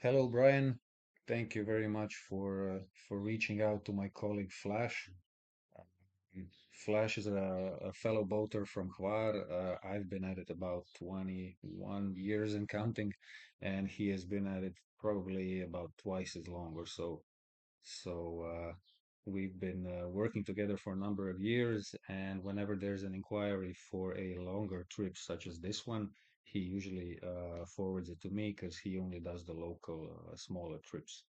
Hello, Brian. Thank you very much for reaching out to my colleague Flash. Flash is a fellow boater from Hvar. I've been at it about 21 years and counting, and he has been at it probably about twice as long or so. So we've been working together for a number of years, and whenever there's an inquiry for a longer trip such as this one, he usually forwards it to me because he only does the local smaller trips.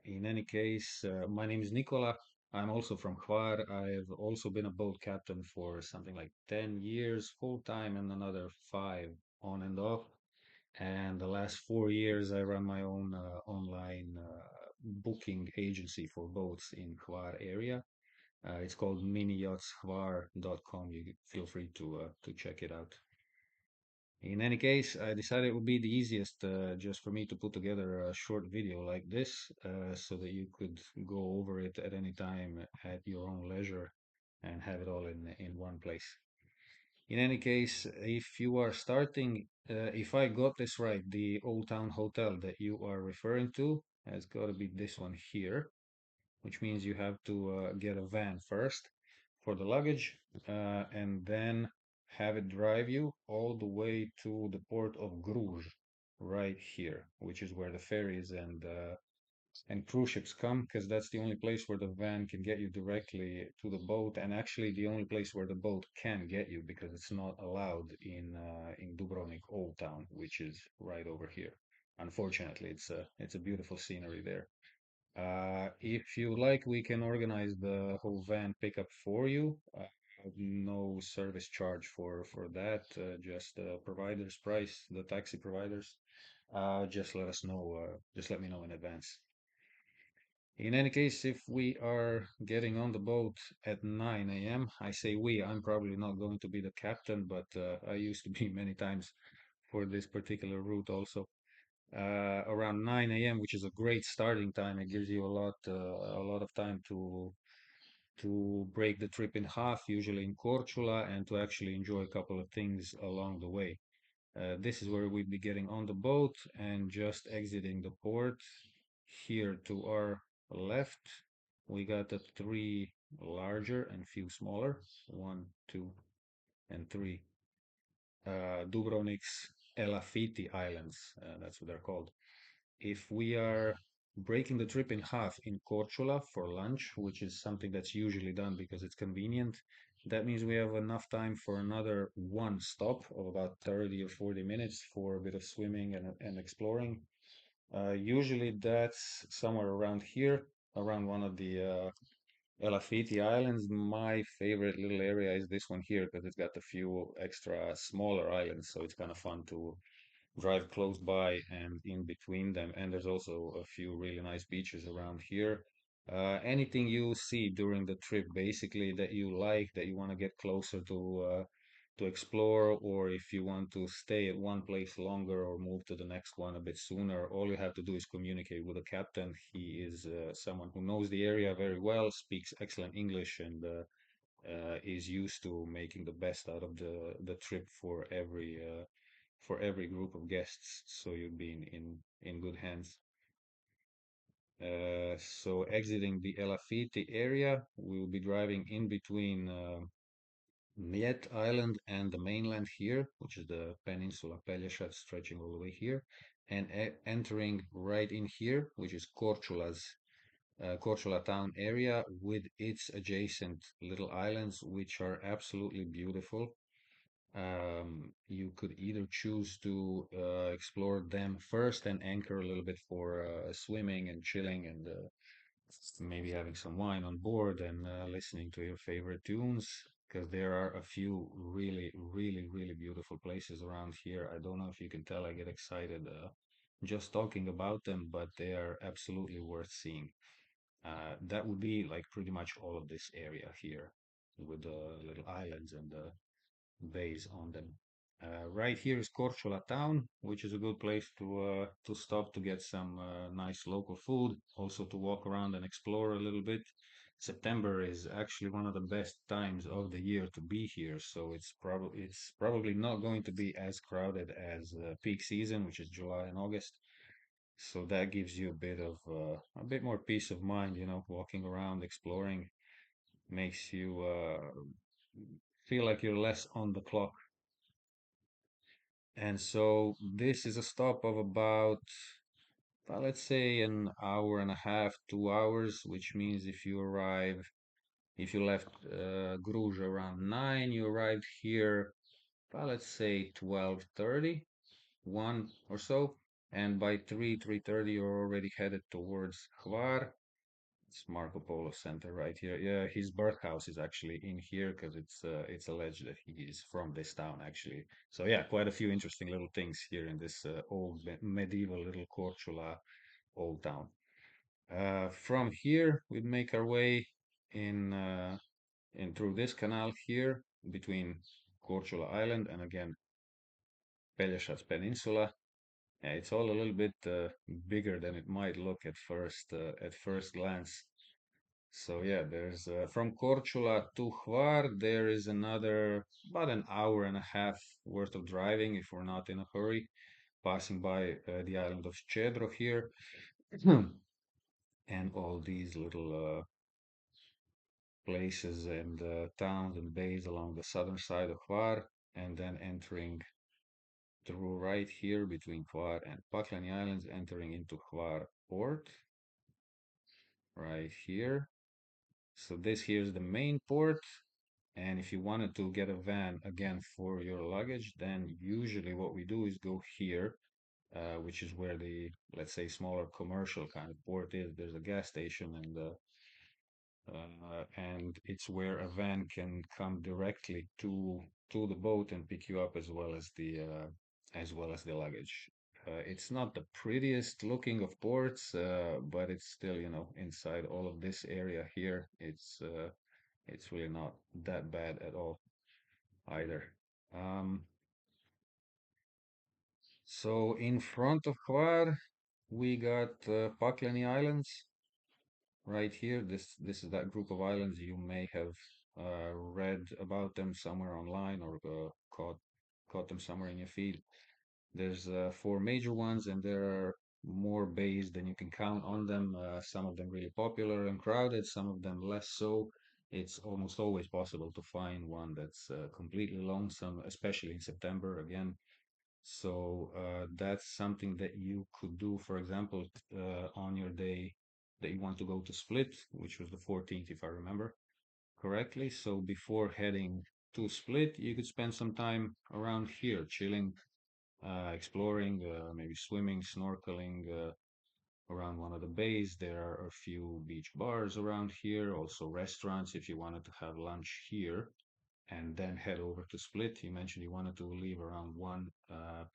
In any case, my name is Nicola. I'm also from Hvar. I've also been a boat captain for something like 10 years full time and another five on and off. And the last 4 years, I run my own online booking agency for boats in Hvar area. It's called miniyachtsHvar.com. You feel free to check it out. In any case, I decided it would be the easiest just for me to put together a short video like this so that you could go over it at any time at your own leisure and have it all in one place. In any case, if you are starting, if I got this right, the Old Town Hotel that you are referring to has got to be this one here, which means you have to get a van first for the luggage, and then have it drive you all the way to the port of Gruž, right here, which is where the ferries and cruise ships come, because that's the only place where the van can get you directly to the boat, and actually the only place where the boat can get you, because it's not allowed in Dubrovnik Old Town, which is right over here. Unfortunately, it's a beautiful scenery there. If you like, we can organize the whole van pickup for you. No service charge for that, just the provider's price, the taxi providers. Just let us know, just let me know in advance. In any case, if we are getting on the boat at 9 a.m., I say we, I'm probably not going to be the captain, but I used to be many times for this particular route also. Around 9 a.m., which is a great starting time. It gives you a lot of time to break the trip in half, usually in Korčula, and to actually enjoy a couple of things along the way. This is where we'd be getting on the boat and just exiting the port. Here to our left, we got the three larger and few smaller, one, two, and three, Dubrovnik's Elafiti Islands. That's what they're called. If we are breaking the trip in half in Korčula for lunch, which is something that's usually done because it's convenient, that means we have enough time for another one stop of about 30 or 40 minutes for a bit of swimming and exploring. Usually that's somewhere around here, around one of the Elafiti Islands. My favorite little area is this one here because it's got a few extra smaller islands, so it's kind of fun to drive close by and in between them. And there's also a few really nice beaches around here. Anything you see during the trip, basically, that you like, that you want to get closer to explore, or if you want to stay at one place longer or move to the next one a bit sooner, all you have to do is communicate with the captain. He is someone who knows the area very well, speaks excellent English, and is used to making the best out of the trip for every group of guests, so you'd be in good hands. So exiting the Elafiti area, we will be driving in between Niet Island and the mainland here, which is the peninsula Pelješac stretching all the way here, and entering right in here, which is Korčula town area with its adjacent little islands, which are absolutely beautiful. You could either choose to explore them first and anchor a little bit for swimming and chilling and maybe having some wine on board and listening to your favorite tunes, because there are a few really, really, really beautiful places around here. I don't know if you can tell, I get excited just talking about them, but they are absolutely worth seeing. That would be like pretty much all of this area here with the little islands and the bays on them. Right here is Korčula town, which is a good place to stop to get some nice local food, also to walk around and explore a little bit. September is actually one of the best times of the year to be here, so it's probably not going to be as crowded as peak season, which is July and August. So that gives you a bit more peace of mind, walking around, exploring, makes you feel like you're less on the clock. And so this is a stop of about, well, let's say an hour and a half, 2 hours, which means if you left Gruj around 9, you arrived here, well, let's say 12:30, 1 or so, and by 3:30 you're already headed towards Hvar. It's Marco Polo Center right here. Yeah, his birthhouse is actually in here because it's alleged that he is from this town actually. So yeah, quite a few interesting little things here in this old medieval little Korčula old town. From here, we'd make our way in in through this canal here between Korčula Island and again Pelješac Peninsula. It's all a little bit bigger than it might look at first glance. So yeah, there's from Korčula to Hvar, there is another about an hour and a half worth of driving if we're not in a hurry, passing by the island of Cedro here, and all these little places and towns and bays along the southern side of Hvar, and then entering through right here between Hvar and Paklani Islands, entering into Hvar port, right here. So this here is the main port. And if you wanted to get a van again for your luggage, then usually what we do is go here, which is where the, let's say, smaller commercial kind of port is. There's a gas station and it's where a van can come directly to the boat and pick you up as well as the luggage. It's not the prettiest looking of ports, but it's still, inside all of this area here, it's really not that bad at all either. Um, so in front of Hvar, we got Pakleni Islands right here. This is that group of islands. You may have read about them somewhere online or caught them somewhere in your feed. There's four major ones, and there are more bays than you can count on them. Some of them really popular and crowded, some of them less so. It's almost always possible to find one that's completely lonesome, especially in September again. So that's something that you could do, for example, on your day that you want to go to Split, which was the 14th, if I remember correctly. So before heading to Split, you could spend some time around here, chilling, exploring, maybe swimming, snorkeling around one of the bays. There are a few beach bars around here, also restaurants if you wanted to have lunch here and then head over to Split. You mentioned you wanted to leave around 1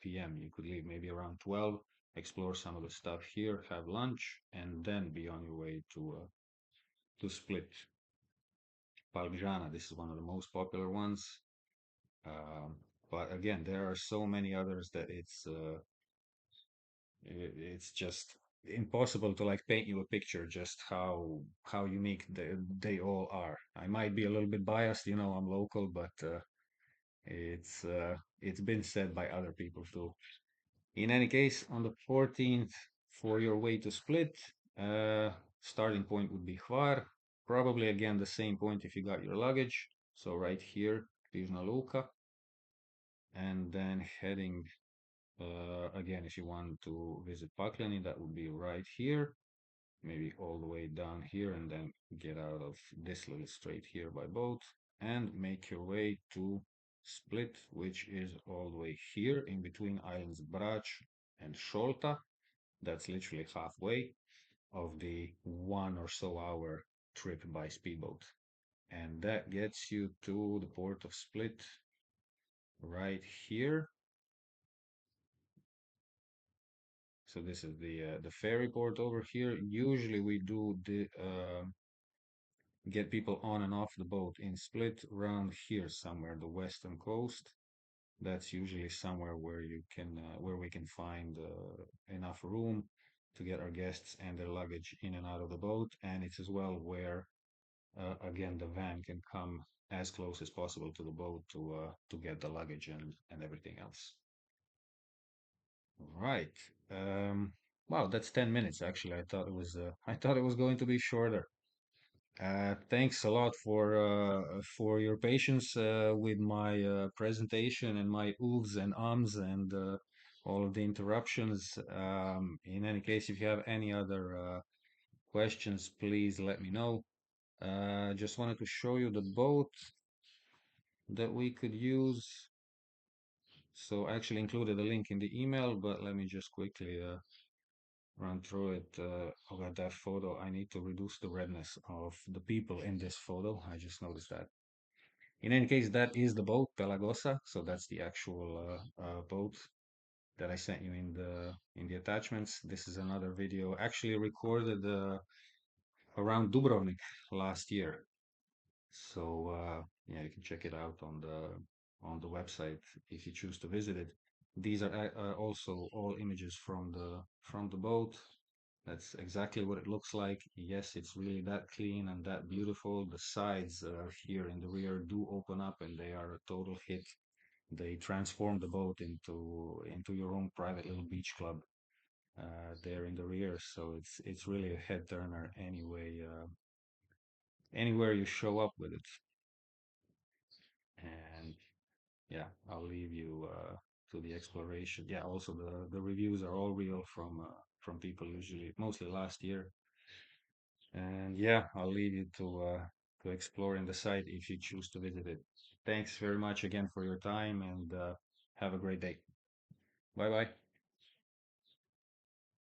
p.m. You could leave maybe around 12, explore some of the stuff here, have lunch, and then be on your way to Split. Palmirana, this is one of the most popular ones. Um, but again, there are so many others that it's just impossible to like paint you a picture just how unique they all are. I might be a little bit biased, I'm local, but it's been said by other people too. In any case, on the 14th, for your way to Split, uh, starting point would be Hvar. Probably again the same point if you got your luggage. So right here, Pizna Luka, and then heading again if you want to visit Paklani, that would be right here. Maybe all the way down here and then get out of this little strait here by boat and make your way to Split, which is all the way here in between islands Brač and Šolta. That's literally halfway of the 1 or so hour trip by speedboat. And that gets you to the port of Split right here. So this is the ferry port over here. Usually we do the get people on and off the boat in Split around here somewhere, the western coast. That's usually somewhere where you can where we can find enough room to get our guests and their luggage in and out of the boat, and it's as well where again the van can come as close as possible to the boat to get the luggage and everything else. Right. Wow, that's 10 minutes actually. I thought it was going to be shorter. Thanks a lot for your patience with my presentation and my oohs and ums and all of the interruptions. In any case, if you have any other questions, please let me know. Just wanted to show you the boat that we could use. So I actually included a link in the email, but let me just quickly run through it. About that photo, I need to reduce the redness of the people in this photo. I just noticed that. In any case, that is the boat, Pelagosa. So that's the actual boat that I sent you in the attachments. This is another video actually recorded around Dubrovnik last year. So yeah, you can check it out on the website if you choose to visit it. These are also all images from the boat. That's exactly what it looks like. Yes, it's really that clean and that beautiful. The sides here in the rear do open up and they are a total hit. They transform the boat into your own private little beach club there in the rear. So it's really a head turner anyway, anywhere you show up with it. And yeah, I'll leave you to the exploration. Yeah, also the reviews are all real from people usually mostly last year. And yeah, I'll leave you to exploring the site if you choose to visit it. Thanks very much again for your time and have a great day. Bye bye.